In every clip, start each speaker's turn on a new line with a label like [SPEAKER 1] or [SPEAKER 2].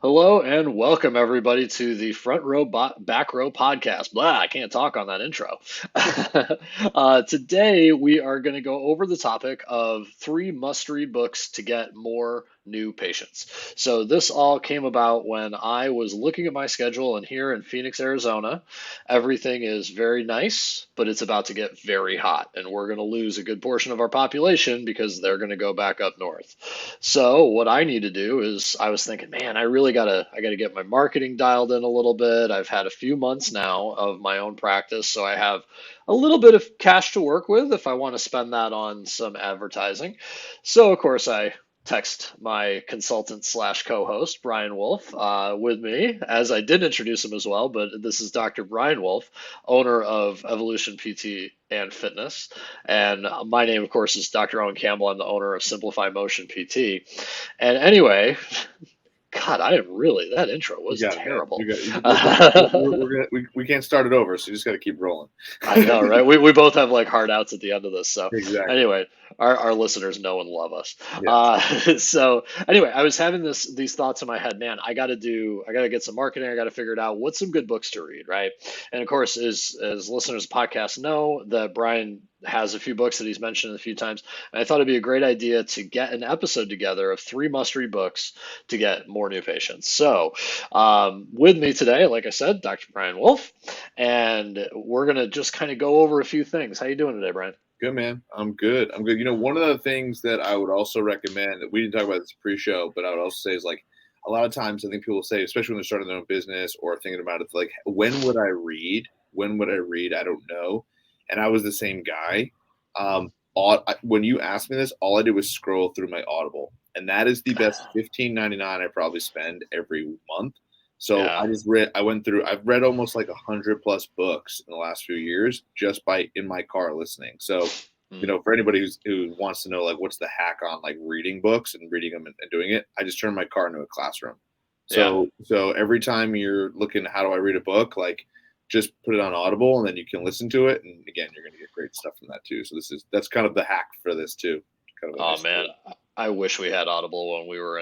[SPEAKER 1] Hello and welcome everybody to the Front Row Back Row podcast. Blah, I can't talk on that intro. Today we are going to go over the topic of three must-read books to get more new patients. So this all came about when I was looking at my schedule, and here in Phoenix, Arizona, everything is very nice, but it's about to get very hot, and we're going to lose a good portion of our population because they're going to go back up north. So what I need to do is I was thinking, man, I gotta get my marketing dialed in a little bit. I've had a few months now of my own practice, so I have a little bit of cash to work with if I want to spend that on some advertising. So of course I text my consultant slash co-host Brian Wolf with me, as I did introduce him as well. But this is Dr. Brian Wolf, owner of Evolution PT and Fitness, and my name, of course, is Dr. Owen Campbell. I'm the owner of Simplify Motion PT. And anyway, God, that intro
[SPEAKER 2] You
[SPEAKER 1] was
[SPEAKER 2] got it, man.
[SPEAKER 1] terrible.
[SPEAKER 2] You got we can't start it over, so you just got to keep rolling.
[SPEAKER 1] I know, right? We both have like hard outs at the end of this. So
[SPEAKER 2] Exactly.
[SPEAKER 1] anyway, our listeners know and love us.
[SPEAKER 2] Yes.
[SPEAKER 1] So anyway, I was having these thoughts in my head, man, I gotta get some marketing, I gotta figure it out. What's some good books to read, right? And of course, as listeners of the podcast know, that Brian has a few books that he's mentioned a few times. And I thought it'd be a great idea to get an episode together of three must-read books to get more new patients. So with me today, like I said, Dr. Brian Wolf. And we're gonna just kind of go over a few things. How you doing today, Brian?
[SPEAKER 2] Good, man. I'm good. I'm good. One of the things that I would also recommend that we didn't talk about this pre-show, but I would also say is like a lot of times I think people say, especially when they're starting their own business or thinking about it, like when would I read? When would I read? I don't know. And I was the same guy. When you asked me this, all I did was scroll through my Audible, and that is the best $15.99 I probably spend every month. So
[SPEAKER 1] Yeah.
[SPEAKER 2] I went through, I've read almost like 100+ books in the last few years just by in my car listening. So,
[SPEAKER 1] Mm.
[SPEAKER 2] for anybody who wants to know, like, what's the hack on like reading books and reading them and doing it, I just turn my car into a classroom.
[SPEAKER 1] Yeah.
[SPEAKER 2] So every time you're looking, how do I read a book? Like, just put it on Audible and then you can listen to it. And again, you're going to get great stuff from that too. So that's kind of the hack for this too. Kind of a
[SPEAKER 1] Oh
[SPEAKER 2] nice
[SPEAKER 1] man,
[SPEAKER 2] tool.
[SPEAKER 1] I wish we had Audible when we were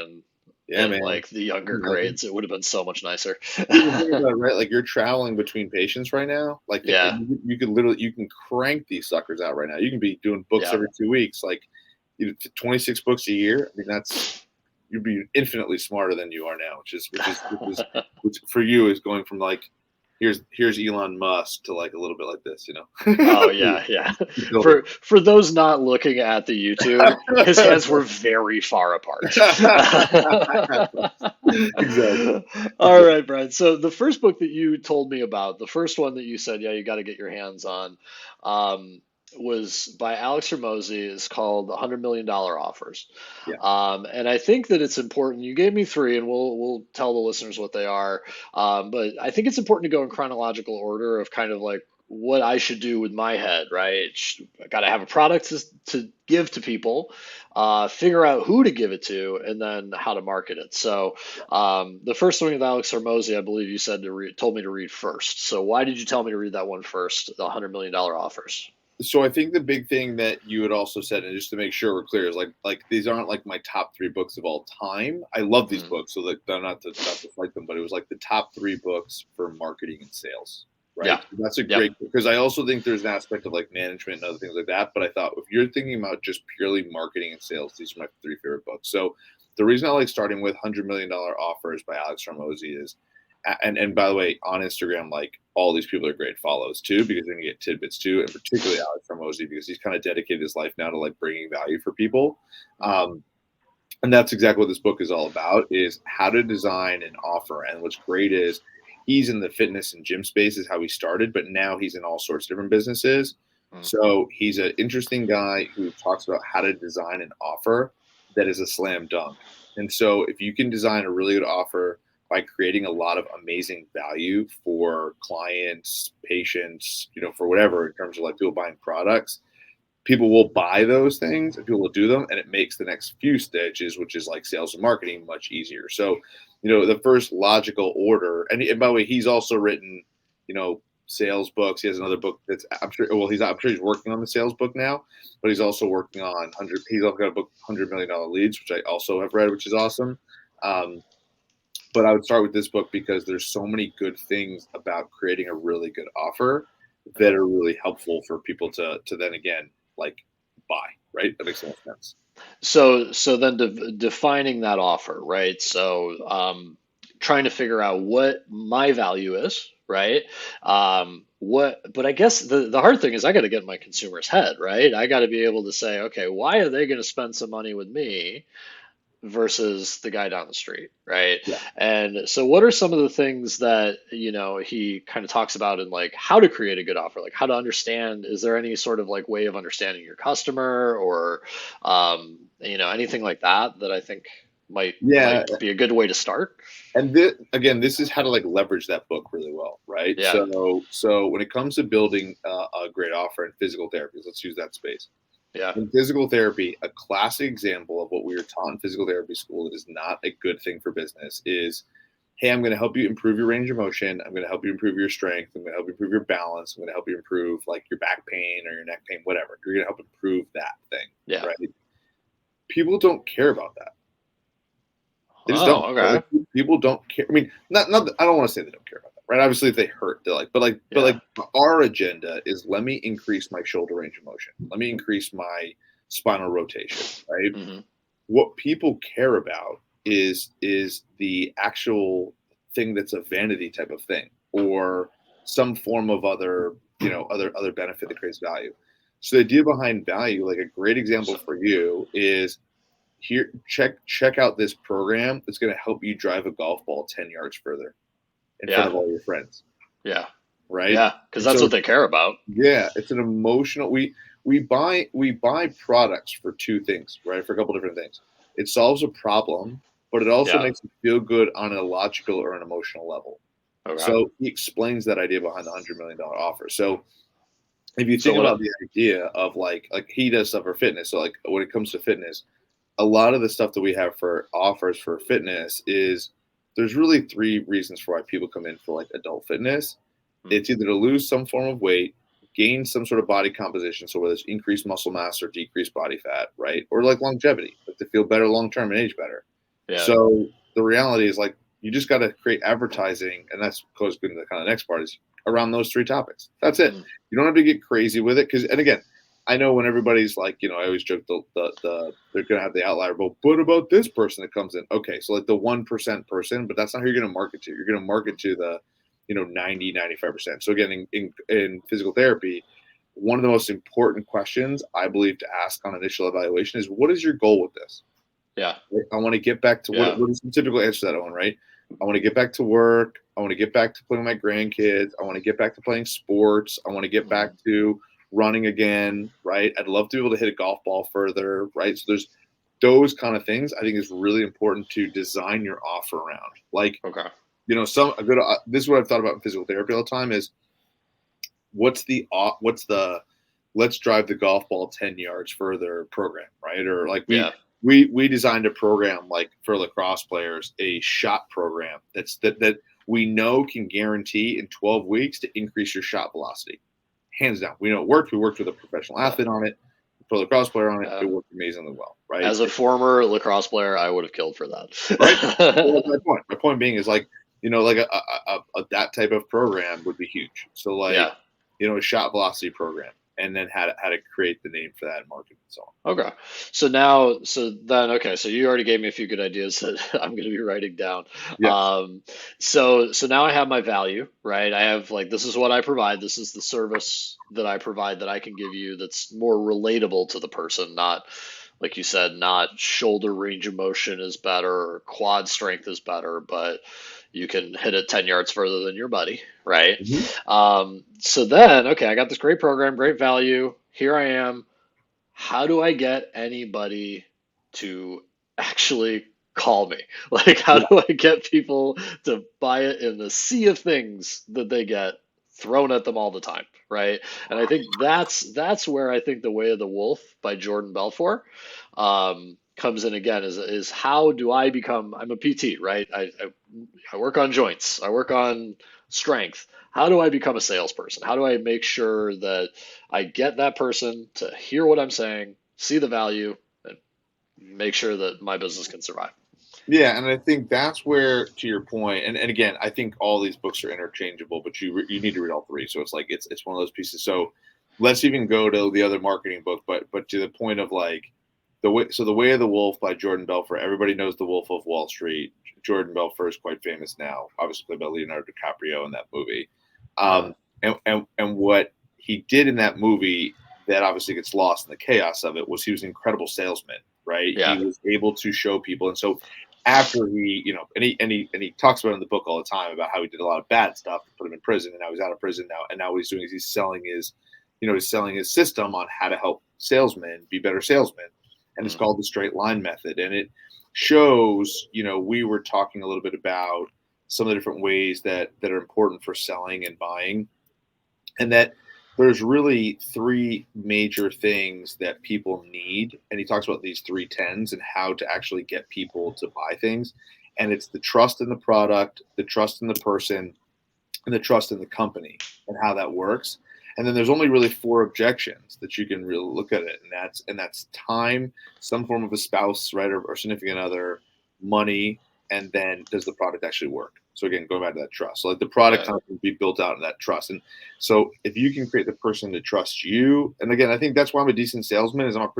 [SPEAKER 2] Yeah,
[SPEAKER 1] in
[SPEAKER 2] man.
[SPEAKER 1] like the younger
[SPEAKER 2] Imagine.
[SPEAKER 1] grades. It would have been so much nicer.
[SPEAKER 2] Even think about it, right? Like you're traveling between patients right now. Like
[SPEAKER 1] Yeah.
[SPEAKER 2] you could literally you can crank these suckers out right now. You can be doing books
[SPEAKER 1] Yeah.
[SPEAKER 2] every 2 weeks, like 26 books a year. I mean, that's you'd be infinitely smarter than you are now, which for you is going from like here's Elon Musk to like a little bit like this.
[SPEAKER 1] Oh yeah, yeah. For those not looking at the YouTube, his hands were very far apart.
[SPEAKER 2] Exactly.
[SPEAKER 1] All right, Brian. So the first book that you told me about, the first one that you said, yeah, you got to get your hands on, um, was by Alex Hormozy. Is called $100 Million Offers.
[SPEAKER 2] Yeah.
[SPEAKER 1] And I think that it's important. You gave me three, and we'll tell the listeners what they are. But I think it's important to go in chronological order of kind of like what I should do with my head, right? I got to have a product to give to people, figure out who to give it to, and then how to market it. So the first one with Alex Hormozy, I believe you said told me to read first. So why did you tell me to read that one first? The $100 Million Offers.
[SPEAKER 2] So I think the big thing that you had also said, and just to make sure we're clear, is like these aren't like my top three books of all time. I love these
[SPEAKER 1] Mm,
[SPEAKER 2] books, so that not to fight them, but it was like the top three books for marketing and sales,
[SPEAKER 1] yeah.
[SPEAKER 2] right? That's a
[SPEAKER 1] Yep.
[SPEAKER 2] great because I also think there's an aspect of like management and other things like that. But I thought if you're thinking about just purely marketing and sales, these are my three favorite books. So the reason I like starting with $100 Million Offers by Alex Hormozy is and by the way, on Instagram, like all these people are great follows too, because they're gonna get tidbits too, and particularly Alex Hormozy because he's kind of dedicated his life now to like bringing value for people.
[SPEAKER 1] Mm,
[SPEAKER 2] And that's exactly what this book is all about: is how to design an offer. And what's great is he's in the fitness and gym space is how he started, but now he's in all sorts of different businesses.
[SPEAKER 1] mm,
[SPEAKER 2] So he's an interesting guy who talks about how to design an offer that is a slam dunk. And so if you can design a really good offer by creating a lot of amazing value for clients, patients, for whatever in terms of like people buying products, people will buy those things and people will do them, and it makes the next few stages, which is like sales and marketing, much easier. So the first logical order, and by the way, he's also written sales books. He has another book that's I'm sure he's working on the sales book now, but he's also working on 100 he's also got a book $100 Million Leads, which I also have read, which is awesome. um, But I would start with this book because there's so many good things about creating a really good offer that are really helpful for people to then again like buy, right? That makes a lot of sense.
[SPEAKER 1] So then defining that offer, right? So trying to figure out what my value is, right? But I guess the hard thing is I got to get in my consumer's head, right? I got to be able to say, okay, why are they going to spend some money with me versus the guy down the street, right?
[SPEAKER 2] Yeah.
[SPEAKER 1] And so what are some of the things that, he kind of talks about in like how to create a good offer, like how to understand, is there any sort of like way of understanding your customer or anything like that that I think might
[SPEAKER 2] Yeah.
[SPEAKER 1] might be a good way to start?
[SPEAKER 2] And this, again, this is how to like leverage that book really well, right?
[SPEAKER 1] Yeah.
[SPEAKER 2] So when it comes to building a great offer in physical therapy, let's use that space.
[SPEAKER 1] Yeah.
[SPEAKER 2] In physical therapy, a classic example of what we were taught in physical therapy school that is not a good thing for business is, hey, I'm going to help you improve your range of motion. I'm going to help you improve your strength. I'm going to help you improve your balance. I'm going to help you improve like your back pain or your neck pain, whatever. You're going to help improve that thing,
[SPEAKER 1] Yeah.
[SPEAKER 2] right? People don't care about that. They just don't.
[SPEAKER 1] Oh,
[SPEAKER 2] Like,
[SPEAKER 1] okay.
[SPEAKER 2] people don't care. I mean, not I don't want to say they don't care about that, right? Obviously, if they hurt, they're like, but
[SPEAKER 1] Yeah.
[SPEAKER 2] like our agenda is let me increase my shoulder range of motion. Let me increase my spinal rotation, right?
[SPEAKER 1] Hmm.
[SPEAKER 2] What people care about is the actual thing that's a vanity type of thing or some form of other other benefit that creates value. So the idea behind value, like a great example for you is here, check out this program that's going to help you drive a golf ball 10 yards further in front
[SPEAKER 1] Yeah.
[SPEAKER 2] of all your friends,
[SPEAKER 1] Yeah.
[SPEAKER 2] right?
[SPEAKER 1] Yeah. Because
[SPEAKER 2] And
[SPEAKER 1] that's
[SPEAKER 2] so
[SPEAKER 1] what they care about.
[SPEAKER 2] yeah, it's an emotional, we buy products for two things, right? For a couple different things. It solves a problem, but it also
[SPEAKER 1] Yeah.
[SPEAKER 2] makes you feel good on a logical or an emotional level.
[SPEAKER 1] Okay.
[SPEAKER 2] So he explains that idea behind the $100 million offer. So if you
[SPEAKER 1] So
[SPEAKER 2] think
[SPEAKER 1] what?
[SPEAKER 2] about the idea of like he does stuff for fitness, so like when it comes to fitness, a lot of the stuff that we have for offers for fitness is there's really three reasons for why people come in for like adult fitness.
[SPEAKER 1] Hmm.
[SPEAKER 2] It's either to lose some form of weight, gain some sort of body composition, so whether it's increased muscle mass or decreased body fat, right? Or like longevity, like to feel better long term and age better.
[SPEAKER 1] Yeah.
[SPEAKER 2] So the reality is like you just got to create advertising, and that's goes into the kind of next part is around those three topics. That's it.
[SPEAKER 1] Hmm.
[SPEAKER 2] You don't have to get crazy with it because, and again, I know when everybody's like, I always joke the they're gonna have the outlier, but what about this person that comes in? Okay, so like the 1% person, but that's not who you're gonna market to. You're gonna market to the 90-95%. So again, in physical therapy, one of the most important questions I believe to ask on initial evaluation is what is your goal with this?
[SPEAKER 1] Yeah.
[SPEAKER 2] Right? I want to get back to
[SPEAKER 1] Yeah.
[SPEAKER 2] what is the typical answer to that, Owen, right? I want to get back to work. I want to get back to playing with my grandkids. I want to get back to playing sports. I want to get back
[SPEAKER 1] Hmm.
[SPEAKER 2] to running again, right? I'd love to be able to hit a golf ball further, right? So there's those kind of things I think is really important to design your offer around. Like,
[SPEAKER 1] Okay.
[SPEAKER 2] some a good this is what I've thought about in physical therapy all the time is what's the let's drive the golf ball 10 yards further program, right? Or like
[SPEAKER 1] Yeah.
[SPEAKER 2] we designed a program like for lacrosse players, a shot program that we know can guarantee in 12 weeks to increase your shot velocity. Hands down. We know it worked. We worked with a professional
[SPEAKER 1] Yeah.
[SPEAKER 2] athlete on it, a pro lacrosse player on it.
[SPEAKER 1] Yeah.
[SPEAKER 2] It worked amazingly well, right?
[SPEAKER 1] As a former lacrosse player, I would have killed for
[SPEAKER 2] Right. Well,
[SPEAKER 1] that.
[SPEAKER 2] that's my point. My point being is like, like a that type of program would be huge. So like,
[SPEAKER 1] Yeah.
[SPEAKER 2] a shot velocity program, and then how to create the name for that and market and so on.
[SPEAKER 1] Okay. So you already gave me a few good ideas that I'm going to be writing down.
[SPEAKER 2] Yes.
[SPEAKER 1] Um, so now I have my value, right? I have like, this is what I provide. This is the service that I provide that I can give you that's more relatable to the person, not, like you said, not shoulder range of motion is better or quad strength is better, but you can hit it 10 yards further than your buddy, right?
[SPEAKER 2] Mhm.
[SPEAKER 1] So then, okay, I got this great program, great value. Here I am. How do I get anybody to actually call me? Like, how
[SPEAKER 2] Yeah.
[SPEAKER 1] do I get people to buy it in the sea of things that they get thrown at them all the time, right? And I think that's where I think The Way of the Wolf by Jordan Belfort comes in again is how do I become, I'm a PT, right? I work on joints, I work on strength. How do I become a salesperson? How do I make sure that I get that person to hear what I'm saying, see the value, and make sure that my business can survive?
[SPEAKER 2] Yeah, and I think that's where, to your point, and again, I think all these books are interchangeable, but you need to read all three. So it's like it's one of those pieces. So let's even go to the other marketing book, but to the point of like the way of the Wolf by Jordan Belfort. Everybody knows the Wolf of Wall Street. Jordan Belfort is quite famous now, obviously played by Leonardo DiCaprio in that movie.
[SPEAKER 1] Yeah,
[SPEAKER 2] And what he did in that movie that obviously gets lost in the chaos of it was he was an incredible salesman, right?
[SPEAKER 1] yeah,
[SPEAKER 2] He was able to show people, and so after he, and he talks about it in the book all the time about how he did a lot of bad stuff, put him in prison, and now he's out of prison now, and now what he's doing is he's selling his system on how to help salesmen be better salesmen, and it's
[SPEAKER 1] mm,
[SPEAKER 2] called the straight line method, and it shows, we were talking a little bit about some of the different ways that are important for selling and buying, and that there's really three major things that people need. And he talks about these three tens and how to actually get people to buy things. And it's the trust in the product, the trust in the person, and the trust in the company and how that works. And then there's only really four objections that you can really look at it. And that's time, some form of a spouse, right, or significant other, money, and then does the product actually work? So again, going back to that trust. So like the product
[SPEAKER 1] yeah,
[SPEAKER 2] kind of be built out in that trust. And so if you can create the person to trust you, and again, I think that's why I'm a decent salesman, is I'm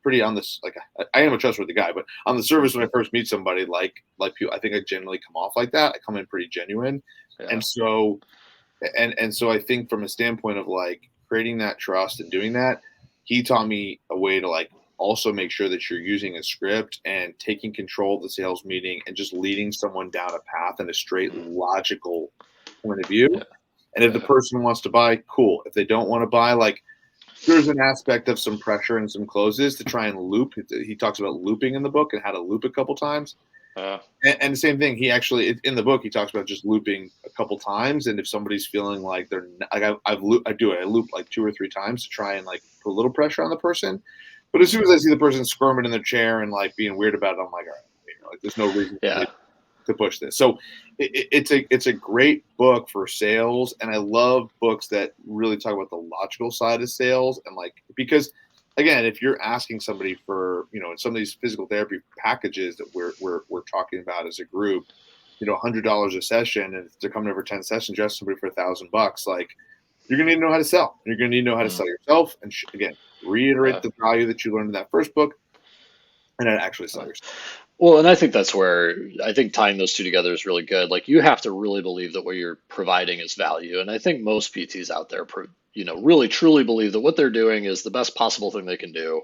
[SPEAKER 2] pretty on this, like I am a trustworthy guy, but on the surface when I first meet somebody, like people, I think I generally come off like that. I come in pretty genuine.
[SPEAKER 1] yeah,
[SPEAKER 2] And so so I think from a standpoint of like creating that trust and doing that, he taught me a way to like also make sure that you're using a script and taking control of the sales meeting and just leading someone down a path in a straight
[SPEAKER 1] mm,
[SPEAKER 2] logical point of view.
[SPEAKER 1] yeah,
[SPEAKER 2] And if the
[SPEAKER 1] yeah,
[SPEAKER 2] person wants to buy, cool. If they don't want to buy, like there's an aspect of some pressure and some closes to try and loop. He talks about looping in the book and how to loop a couple times.
[SPEAKER 1] yeah,
[SPEAKER 2] And the same thing, he actually in the book he talks about just looping a couple times, and if somebody's feeling like they're like I loop like two or three times to try and like put a little pressure on the person. But as
[SPEAKER 1] mm,
[SPEAKER 2] soon as I see the person squirming in their chair and like being weird about it, I'm like, all right, like there's no reason for me
[SPEAKER 1] yeah,
[SPEAKER 2] to push this. So it's a great book for sales, and I love books that really talk about the logical side of sales, and like because again, if you're asking somebody for, in some of these physical therapy packages that we're talking about as a group, $100 a session, and if they're coming over 10 sessions, you ask somebody for $1,000, like you're gonna need to know how to sell. You're gonna need to know how to
[SPEAKER 1] mm,
[SPEAKER 2] sell yourself, and again, reiterate
[SPEAKER 1] yeah.
[SPEAKER 2] the value that you learned in that first book, and then actually sell
[SPEAKER 1] Yeah.
[SPEAKER 2] yourself.
[SPEAKER 1] Well, and I think that's where I think tying those two together is really good. Like you have to really believe that what you're providing is value, and I think most PTs out there, really truly believe that what they're doing is the best possible thing they can do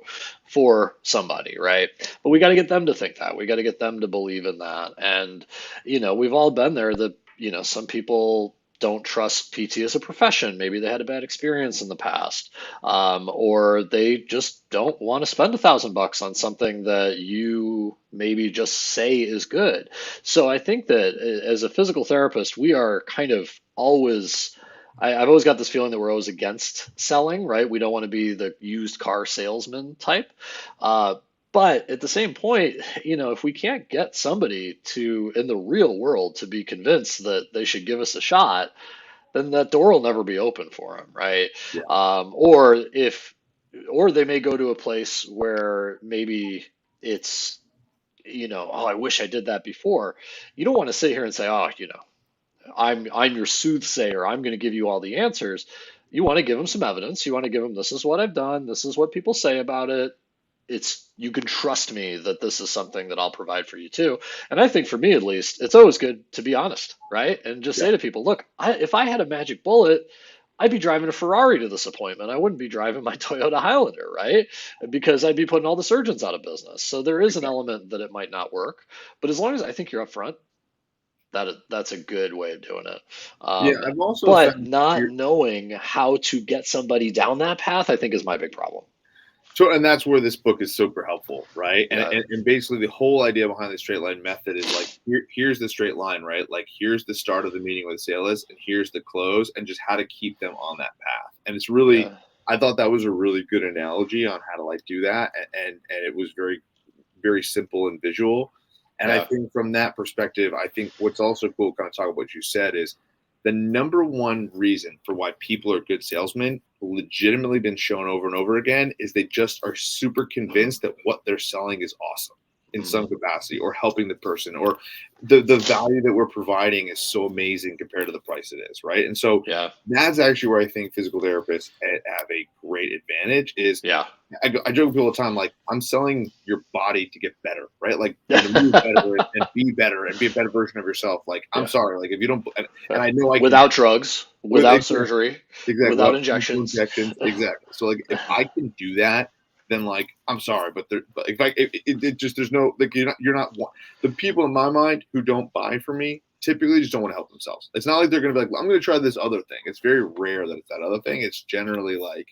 [SPEAKER 1] for somebody, right? But we got to get them to think that. We got to get them to believe in that, and we've all been there. That some people don't trust PT as a profession. Maybe they had a bad experience in the past, or they just don't want to spend $1,000 on something that you maybe just say is good. So I think that as a physical therapist, we are kind of always. I've always got this feeling that we're always against selling, right? We don't want to be the used car salesman type. Uh, but at the same point, if we can't get somebody to, in the real world, to be convinced that they should give us a shot, then that door will never be open for them, right?
[SPEAKER 2] Yeah,
[SPEAKER 1] Or they may go to a place where maybe it's, oh, I wish I did that before. You don't want to sit here and say, oh, I'm your soothsayer. I'm going to give you all the answers. You want to give them some evidence. You want to give them, this is what I've done. This is what people say about it. You can trust me that this is something that I'll provide for you too. And I think for me at least, it's always good to be honest, right? And just
[SPEAKER 2] yeah,
[SPEAKER 1] say to people, look, if I had a magic bullet, I'd be driving a Ferrari to this appointment. I wouldn't be driving my Toyota Highlander, right? Because I'd be putting all the surgeons out of business. So there is an
[SPEAKER 2] exactly.
[SPEAKER 1] element that it might not work, but as long as I think you're upfront, that's a good way of doing it.
[SPEAKER 2] Yeah, I've also
[SPEAKER 1] But
[SPEAKER 2] found
[SPEAKER 1] not knowing how to get somebody down that path, I think, is my big problem.
[SPEAKER 2] so, and that's where this book is super helpful, right? And,
[SPEAKER 1] Yeah,
[SPEAKER 2] and and basically the whole idea behind the straight line method is like here's the straight line, right? Like here's the start of the meeting with the sale is, and here's the close, and just how to keep them on that path. And it's really,
[SPEAKER 1] yeah,
[SPEAKER 2] I thought that was a really good analogy on how to like do that, and it was very very simple and visual. And I
[SPEAKER 1] yeah,
[SPEAKER 2] think from that perspective, I think what's also cool, kind of talk about what you said, is the number one reason for why people are good salesmen, legitimately been shown over and over again, is they just are super
[SPEAKER 1] mm,
[SPEAKER 2] convinced that what they're selling is awesome. in
[SPEAKER 1] Mm-hmm.
[SPEAKER 2] some capacity, or helping the person, or the value that we're providing is so amazing compared to the price it is, right? And so
[SPEAKER 1] Yeah.
[SPEAKER 2] that's actually where I think physical therapists have a great advantage. Is
[SPEAKER 1] Yeah.
[SPEAKER 2] I joke with people all the time, like, I'm selling your body to get better, right? Like,
[SPEAKER 1] Yeah.
[SPEAKER 2] move better and be better and be a better version of yourself. Like, I'm
[SPEAKER 1] Yeah.
[SPEAKER 2] sorry, like, if you don't, and
[SPEAKER 1] Yeah.
[SPEAKER 2] I know I can,
[SPEAKER 1] Without drugs,
[SPEAKER 2] with
[SPEAKER 1] without
[SPEAKER 2] exactly,
[SPEAKER 1] surgery,
[SPEAKER 2] exactly,
[SPEAKER 1] without
[SPEAKER 2] without painful
[SPEAKER 1] injections.
[SPEAKER 2] injections, exactly. So, like, if I can do that, then, like, I'm sorry, but there, but if I, it just, there's no, like, you're not the people in my mind who don't buy from me typically just don't want to help themselves. It's not like they're gonna be like, well, I'm gonna try this other thing. It's very rare that it's that other thing. It's generally like,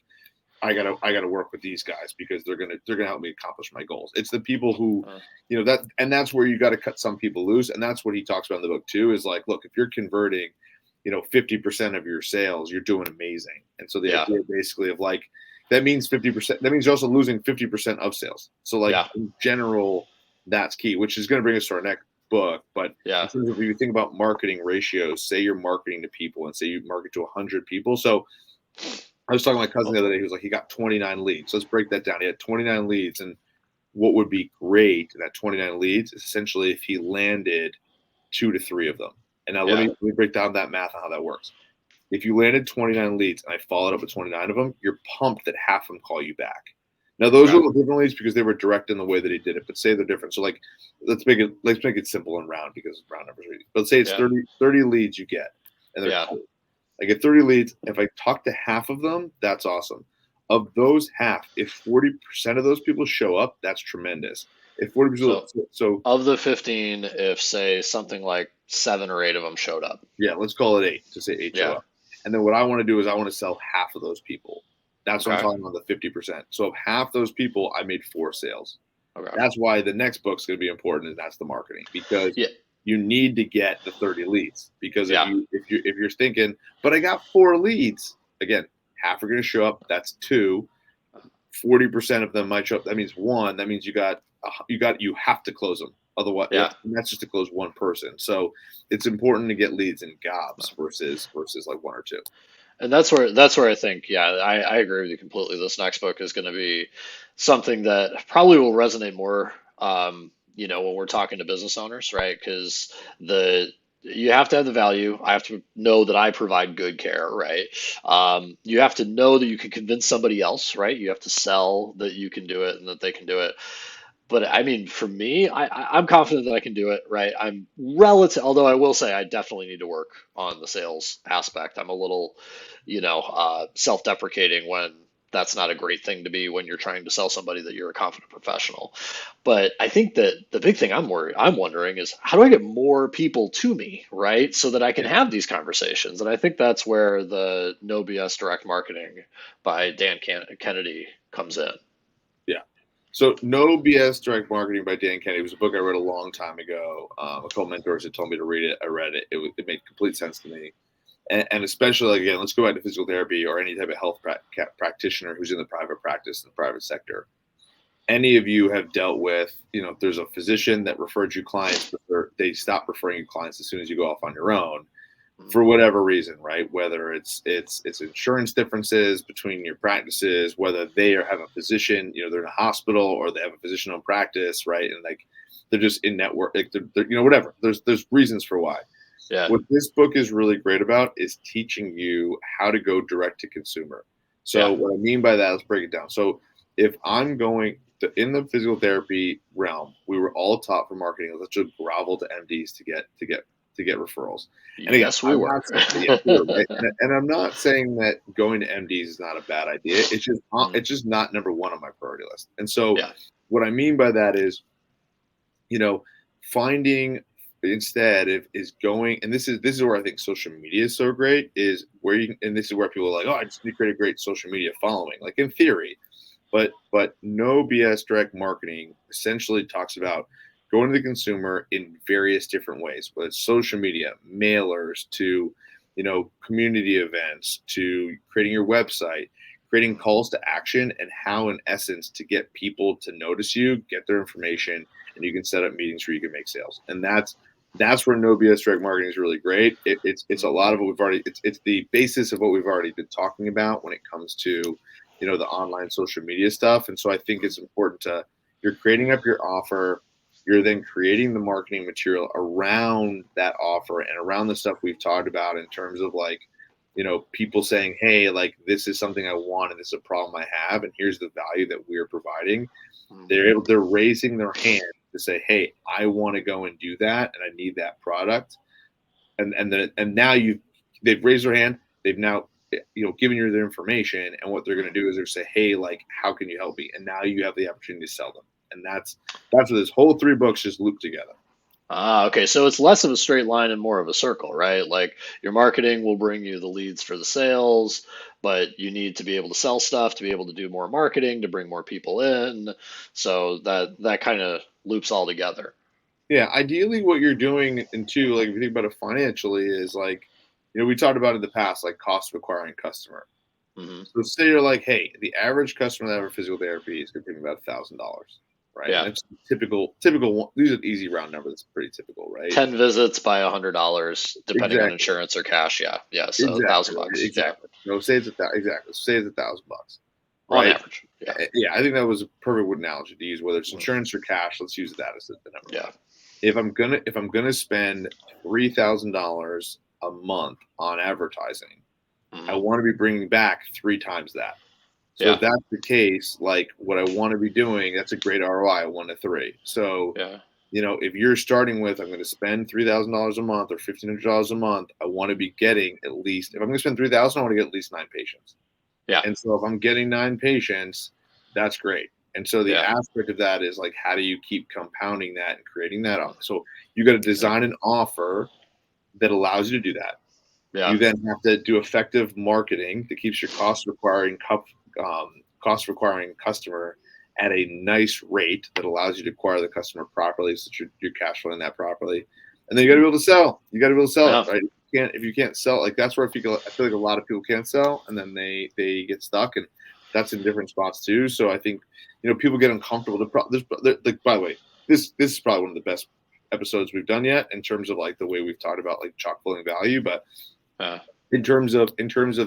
[SPEAKER 2] I gotta work with these guys because they're gonna help me accomplish my goals. It's the people who,
[SPEAKER 1] Uh,
[SPEAKER 2] that, and that's where you got to cut some people loose, and that's what he talks about in the book too. Is like, look, if you're converting, 50% of your sales, you're doing amazing. And so the
[SPEAKER 1] yeah.
[SPEAKER 2] idea basically of like, that means 50%. That means you're also losing 50% of sales. So like
[SPEAKER 1] Yeah.
[SPEAKER 2] in general, that's key, which is going to bring us to our next book. But in
[SPEAKER 1] Yeah.
[SPEAKER 2] terms of, if you think about marketing ratios, say you're marketing to people and say you market to 100 people. So I was talking to my cousin
[SPEAKER 1] Well,
[SPEAKER 2] the other day. He was like, he got 29 leads. Let's break that down. He had 29 leads. And what would be great in that 29 leads is essentially if he landed 2 to 3 of them. And now let
[SPEAKER 1] yeah.
[SPEAKER 2] me break down that math on how that works. If you landed 29 leads and I followed up with 29 of them, you're pumped that half of them call you back. Now those are
[SPEAKER 1] Okay.
[SPEAKER 2] a little different leads because they were direct in the way that he did it, but say they're different. So like, let's make it simple and round because round numbers are easy. But let's say it's
[SPEAKER 1] Yeah.
[SPEAKER 2] 30 leads you get, and they're
[SPEAKER 1] Yeah.
[SPEAKER 2] cold. I get 30 leads. If I talk to half of them, that's awesome. Of those half, if 40% of those people show up, that's tremendous. If 40%,
[SPEAKER 1] So
[SPEAKER 2] so
[SPEAKER 1] of the 15, if say something like 7 or 8 of them showed up.
[SPEAKER 2] yeah, let's call it 8 to say 8 show
[SPEAKER 1] Yeah.
[SPEAKER 2] up. And then what I want to do is I want to sell half of those people. That's what I'm
[SPEAKER 1] Okay.
[SPEAKER 2] talking about, the 50%. So of half those people, I made 4 sales.
[SPEAKER 1] Okay.
[SPEAKER 2] That's why the next book's going to be important, and that's the marketing, because
[SPEAKER 1] Yeah.
[SPEAKER 2] you need to get the 30 leads. Because if
[SPEAKER 1] Yeah.
[SPEAKER 2] you're thinking, but I got 4 leads, again, half are going to show up. That's 2. 40% of them might show up. That means 1. That means you have to close them. Otherwise,
[SPEAKER 1] Yeah.
[SPEAKER 2] that's just to close one person. So it's important to get leads in gobs versus like 1 or 2.
[SPEAKER 1] And that's where I think, yeah, I agree with you completely. This next book is going to be something that probably will resonate more, when we're talking to business owners, right? Because the you have to have the value. I have to know that I provide good care, right? You have to know that you can convince somebody else, right? You have to sell that you can do it and that they can do it. But I mean, for me, I'm confident that I can do it, right? I'm relative, although I will say I definitely need to work on the sales aspect. I'm a little, self-deprecating when that's not a great thing to be when you're trying to sell somebody that you're a confident professional. But I think that the big thing I'm wondering is how do I get more people to me, right? So that I can
[SPEAKER 2] Yeah.
[SPEAKER 1] have these conversations. And I think that's where the No BS Direct Marketing by Dan Kennedy comes in.
[SPEAKER 2] Yeah. So No BS Direct Marketing by Dan Kennedy was a book I read a long time ago. A couple mentors had told me to read it. I read it. It made complete sense to me. And especially, like, again, let's go back to physical therapy or any type of health practitioner who's in the private practice, in the private sector. Any of you have dealt with, if there's a physician that referred you clients, but they stop referring you clients as soon as you go off on your own for whatever reason, right? Whether it's insurance differences between your practices, whether they have a physician, they're in a hospital, or they have a physician-owned practice, right? And like they're just in network, like they're whatever. There's reasons for why.
[SPEAKER 1] Yeah.
[SPEAKER 2] What this book is really great about is teaching you how to go direct to consumer.
[SPEAKER 1] Yeah.
[SPEAKER 2] So what I mean by that, let's break it down. So if I'm going in the physical therapy realm, we were all taught for marketing, let's just grovel to MDs to get referrals. And again,
[SPEAKER 1] Yes, we
[SPEAKER 2] I'm
[SPEAKER 1] were.
[SPEAKER 2] not saying, yeah, right? And I'm not saying that going to MDs is not a bad idea.
[SPEAKER 1] Mm,
[SPEAKER 2] It's just not number one on my priority list. And so
[SPEAKER 1] yeah.
[SPEAKER 2] what I mean by that is, finding instead is going, and this is where I think social media is so great, is where and this is where people are like, oh, I just need to create a great social media following, like in theory. But No BS Direct Marketing essentially talks about going to the consumer in various different ways, whether it's social media, mailers, to community events, to creating your website, creating calls to action, and how in essence to get people to notice you, get their information, and you can set up meetings where you can make sales. And that's where No BS Direct Marketing is really great. It's a lot of what we've already, it's the basis of what we've already been talking about when it comes to the online social media stuff. And so I think it's important you're creating up your offer, you're then creating the marketing material around that offer and around the stuff we've talked about in terms of like, people saying, hey, like this is something I want and this is a problem I have, and here's the value that we're providing. They're raising their hand to say, hey, I want to go and do that, and I need that product. And now they've raised their hand. They've now given you their information, and what they're going to do is they're say, hey, like how can you help me? And now you have the opportunity to sell them, and that's where this whole 3 books just loop together.
[SPEAKER 1] Okay. So it's less of a straight line and more of a circle, right? Like your marketing will bring you the leads for the sales, but you need to be able to sell stuff to be able to do more marketing to bring more people in. So that kind of loops all together.
[SPEAKER 2] Yeah, ideally, what you're doing, and two, like if you think about it financially, is like, we talked about in the past, like cost of acquiring customer.
[SPEAKER 1] Hmm.
[SPEAKER 2] So say you're like, hey, the average customer that have physical therapy is going to pay me about $1,000, right? And
[SPEAKER 1] Yeah.
[SPEAKER 2] that's typical. These are easy round numbers. It's pretty typical, right?
[SPEAKER 1] 10 visits by $100, depending on
[SPEAKER 2] Exactly.
[SPEAKER 1] insurance or cash. Yeah. Yeah. So a
[SPEAKER 2] Exactly.
[SPEAKER 1] thousand
[SPEAKER 2] Right?
[SPEAKER 1] bucks. Yeah.
[SPEAKER 2] Exactly. No, say it's exactly. Say it's $1,000,
[SPEAKER 1] On
[SPEAKER 2] right?
[SPEAKER 1] average. Yeah.
[SPEAKER 2] Yeah, I think that was a perfect analogy to use. Whether it's
[SPEAKER 1] Mhm.
[SPEAKER 2] insurance or cash, let's use that as the number.
[SPEAKER 1] Yeah.
[SPEAKER 2] If I'm gonna spend $3,000 a month on advertising, I
[SPEAKER 1] Hmm.
[SPEAKER 2] want to be bringing back 3 times that. So if
[SPEAKER 1] Yeah.
[SPEAKER 2] that's the case, like what I want to be doing, that's a great ROI, 1 to 3. So,
[SPEAKER 1] Yeah.
[SPEAKER 2] if you're starting with, I'm going to spend $3,000 a month or $1,500 a month, I want to be getting at least, if I'm going to spend 3,000, I want to get at least 9 patients.
[SPEAKER 1] Yeah.
[SPEAKER 2] And so if I'm getting 9 patients, that's great. And so the
[SPEAKER 1] Yeah.
[SPEAKER 2] aspect of that is like, how do you keep compounding that and creating that? So you got to
[SPEAKER 1] Yeah.
[SPEAKER 2] design an offer that allows you to do that.
[SPEAKER 1] Yeah.
[SPEAKER 2] You then have to do effective marketing that keeps your cost requiring customer at a nice rate that allows you to acquire the customer properly, so that you're cash flowing that properly. And then you got to be able to sell. You got to be able to sell it,
[SPEAKER 1] Yeah.
[SPEAKER 2] right? If you can't sell, like that's where I feel like a lot of people can't sell, and then they get stuck, and that's in different spots too. So I think people get uncomfortable. Like, by the way, this is probably one of the best episodes we've done yet in terms of like the way we've talked about like chock full value. But
[SPEAKER 1] Yeah.
[SPEAKER 2] in terms of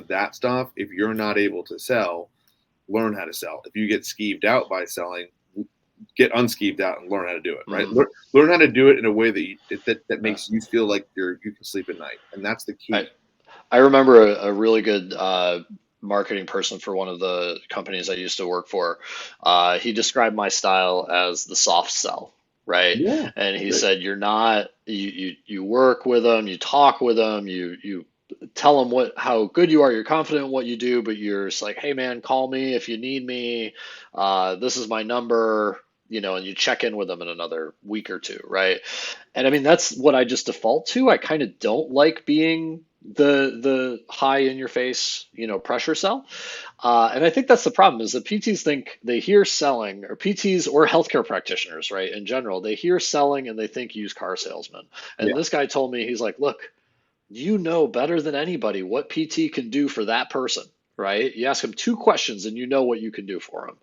[SPEAKER 2] that stuff, if you're not able to sell, learn how to sell. If you get skeeved out by selling, get unskeeved out and learn how to do it. Right?
[SPEAKER 1] Hmm.
[SPEAKER 2] Learn how to do it in a way that
[SPEAKER 1] Yeah.
[SPEAKER 2] makes you feel like you can sleep at night, and that's the
[SPEAKER 1] I,
[SPEAKER 2] key.
[SPEAKER 1] I remember a really good marketing person for one of the companies I used to work for. He described my style as the soft sell, right?
[SPEAKER 2] Yeah.
[SPEAKER 1] And he said, "You're not you work with them, you talk with them, you tell them how good you are, you're confident in what you do, but you're just like, hey man, call me if you need me. This is my number." And you check in with them in another week or two, right? And I mean, that's what I just default to. I kind of don't like being the high in your face, pressure sell. And I think that's the problem is that PTs think they hear selling, or PTs or healthcare practitioners, right? In general, they hear selling and they think used car salesman. And
[SPEAKER 2] Yeah.
[SPEAKER 1] this guy told me, he's like, look, you know better than anybody what PT can do for that person, right? You ask him 2 questions and you know what you can do for him.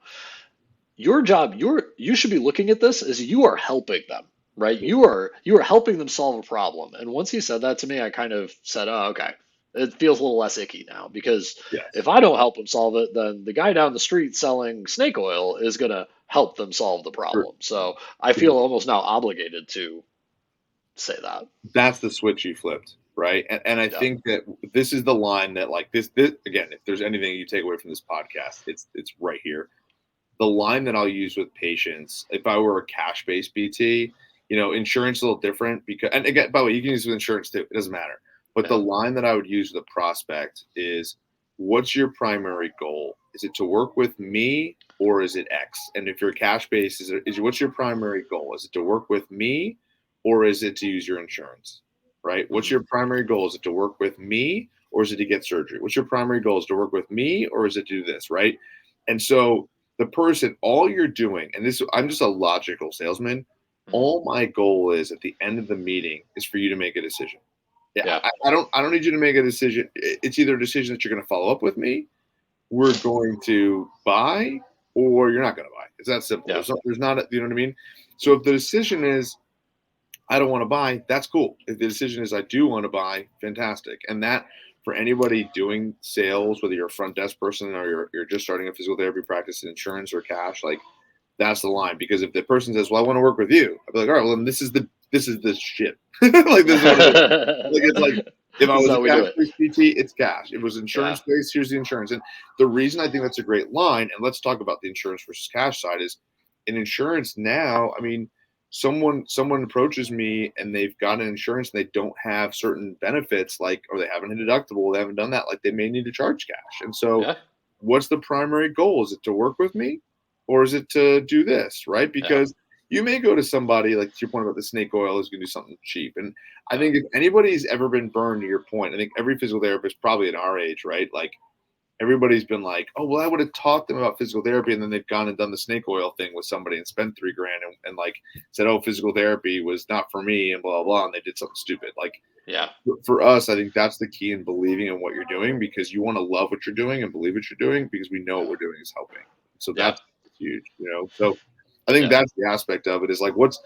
[SPEAKER 1] Your job, you should be looking at this as you are helping them, right? You are helping them solve a problem. And once he said that to me, I kind of said, oh, okay. It feels a little less icky now because
[SPEAKER 2] Yes.
[SPEAKER 1] if I don't help them solve it, then the guy down the street selling snake oil is going to help them solve the
[SPEAKER 2] Sure.
[SPEAKER 1] problem. So I feel almost now obligated to say that.
[SPEAKER 2] That's the switch you flipped, right? And I
[SPEAKER 1] Yeah.
[SPEAKER 2] think that this is the line that like this again, if there's anything you take away from this podcast, it's right here. The line that I'll use with patients, if I were a cash-based PT, insurance is a little different because, and again, by the way, you can use with insurance too. It doesn't matter. But the
[SPEAKER 1] Yeah.
[SPEAKER 2] line that I would use with a prospect is, what's your primary goal? Is it to work with me or is it X? And if you're cash-based, what's your primary goal? Is it to work with me or is it to use your insurance? Right? What's
[SPEAKER 1] Hmm.
[SPEAKER 2] your primary goal? Is it to work with me or is it to get surgery? What's your primary goal? Is it to work with me or is it to do this? Right? And so the person, all you're doing, and this, I'm just a logical salesman.
[SPEAKER 1] Hmm.
[SPEAKER 2] All my goal is at the end of the meeting is for you to make a decision. Yeah,
[SPEAKER 1] Yeah.
[SPEAKER 2] I don't need you to make a decision. It's either a decision that you're going to follow up with me, we're going to buy, or you're not going to buy. It's that simple.
[SPEAKER 1] Yeah.
[SPEAKER 2] There's not, you know what I mean? So if the decision is I don't want to buy, that's cool. If the decision is I do want to buy, fantastic. And that, for anybody doing sales, whether you're a front desk person or you're just starting a physical therapy practice in insurance or cash, like that's the line. Because if the person says, "Well, I want to work with you," I'd be like, "All right, well, then this is the shit. Like this is what it is. Like it's like if I
[SPEAKER 1] This is
[SPEAKER 2] was a
[SPEAKER 1] how we do it.
[SPEAKER 2] cash-based PT, it's cash. If it was
[SPEAKER 1] Yeah.
[SPEAKER 2] insurance-based, here's the insurance." And the reason I think that's a great line, and let's talk about the insurance versus cash side, is in insurance now. I mean, someone approaches me and they've got an insurance and they don't have certain benefits, like, or they haven't hit deductible, they haven't done that, like they may need to charge cash. And so
[SPEAKER 1] Yeah.
[SPEAKER 2] what's the primary goal? Is it to work with me or is it to do this? Right?
[SPEAKER 1] Yeah.
[SPEAKER 2] Because you may go to somebody like to your point about the snake oil is going to do something cheap. And I
[SPEAKER 1] Yeah.
[SPEAKER 2] think if anybody's ever been burned, to your point, I think every physical therapist, probably at our age, right? Like everybody's been like, "Oh, well, I would have taught them about physical therapy," and then they've gone and done the snake oil thing with somebody and spent $3,000 and like said, "Oh, physical therapy was not for me," and blah blah blah, and they did something stupid. Like
[SPEAKER 1] Yeah.
[SPEAKER 2] for us, I think that's the key in believing in what you're doing, because you want to love what you're doing and believe what you're doing, because we know what we're doing is helping. So
[SPEAKER 1] Yeah.
[SPEAKER 2] that's huge, you know. So I think
[SPEAKER 1] Yeah.
[SPEAKER 2] that's the aspect of it, is like what's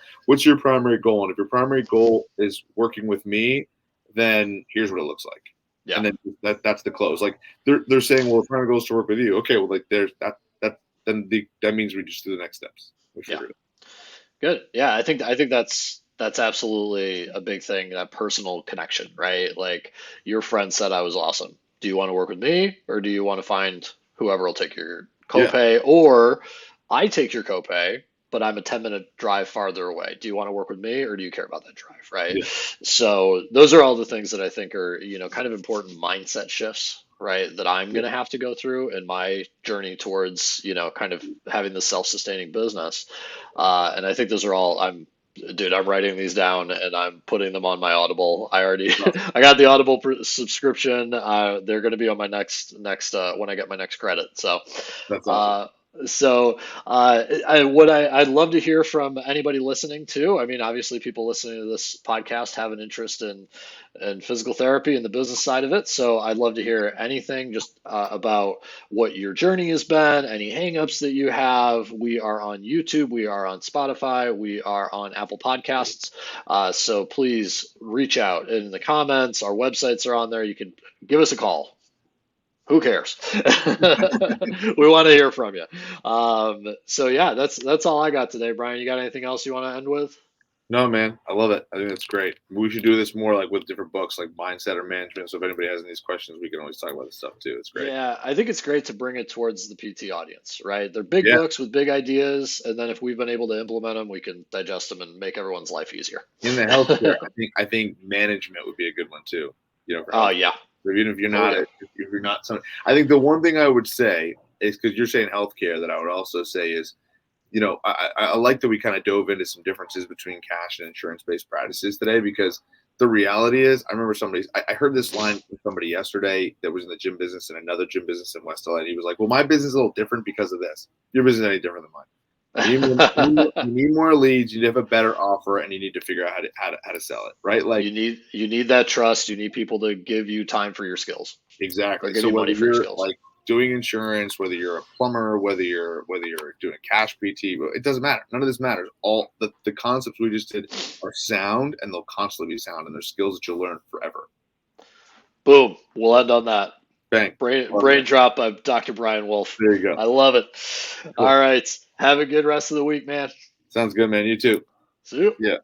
[SPEAKER 2] your primary goal, and if your primary goal is working with me, then here's what it looks like,
[SPEAKER 1] Yeah.
[SPEAKER 2] and then that's the close. Like they're saying, well, the primary goal is to work with you. Okay, well, like there's that then that means we just do the next steps. We
[SPEAKER 1] Yeah.
[SPEAKER 2] figure it
[SPEAKER 1] Good. Yeah, I think that's absolutely a big thing, that personal connection, right? Like your friend said I was awesome. Do you want to work with me or do you want to find whoever will take your
[SPEAKER 2] out.
[SPEAKER 1] copay, or I take your copay, but I'm a 10-minute drive farther away. Do you want to work with me or do you care about that drive, right?
[SPEAKER 2] Yeah,
[SPEAKER 1] So those are all the things that I think are, kind of important mindset shifts, right? That I'm
[SPEAKER 2] yeah,
[SPEAKER 1] going to have to go through in my journey towards, kind of having the self-sustaining business. And I think those are all I'm writing these down and I'm putting them on my Audible. I already
[SPEAKER 2] yeah.
[SPEAKER 1] I got the Audible subscription. They're going to be on my next when I get my next credit. So,
[SPEAKER 2] That's awesome.
[SPEAKER 1] uh, I'd love to hear from anybody listening too. I mean, obviously, people listening to this podcast have an interest in physical therapy and the business side of it. So I'd love to hear anything just about what your journey has been, any hangups that you have. We are on YouTube, we are on Spotify, we are on Apple Podcasts. So please reach out in the comments. Our websites are on there. You can give us a call. Who cares? We want to hear from you. So yeah, that's all I got today, Brian. You got anything else you want to end with?
[SPEAKER 2] No, man, I love it. I think that's great. We should do this more, like with different books, like mindset or management. So if anybody has any questions, we can always talk about this stuff too. It's great.
[SPEAKER 1] Yeah, I think it's great to bring it towards the PT audience, right? They're big
[SPEAKER 2] Yeah,
[SPEAKER 1] books with big ideas, and then if we've been able to implement them, we can digest them and make everyone's life easier.
[SPEAKER 2] in the healthcare, I think management would be a good one too. You know, for
[SPEAKER 1] Oh
[SPEAKER 2] health.
[SPEAKER 1] yeah.
[SPEAKER 2] Even if you're
[SPEAKER 1] Oh
[SPEAKER 2] not,
[SPEAKER 1] yeah.
[SPEAKER 2] if you're not some, I think the one thing I would say is, because you're saying healthcare, that I would also say is, I like that we kind of dove into some differences between cash and insurance-based practices today, because the reality is, I remember I heard this line from somebody yesterday that was in the gym business in another gym business in West LA. And he was like, "Well, my business is a little different because of this. Your business is any different than mine. You need more leads. You need to have a better offer, and you need to figure out how to sell it, right? Like
[SPEAKER 1] You need that trust. You need people to give you time for your skills or
[SPEAKER 2] exactly.
[SPEAKER 1] give
[SPEAKER 2] So
[SPEAKER 1] you
[SPEAKER 2] whether
[SPEAKER 1] money for your
[SPEAKER 2] you're
[SPEAKER 1] skills.
[SPEAKER 2] like doing insurance, whether you're a plumber, whether you're doing a cash PT, but it doesn't matter. None of this matters. All the concepts we just did are sound, and they'll constantly be sound, and they're skills that you'll learn forever.
[SPEAKER 1] Boom. We'll end on that.
[SPEAKER 2] Bang. Love
[SPEAKER 1] Brain
[SPEAKER 2] it.
[SPEAKER 1] drop by Dr. Brian Wolf.
[SPEAKER 2] There you go.
[SPEAKER 1] I love it.
[SPEAKER 2] Cool.
[SPEAKER 1] All right. Have a good rest of the week, man.
[SPEAKER 2] Sounds good, man. You too.
[SPEAKER 1] See you.
[SPEAKER 2] Yeah.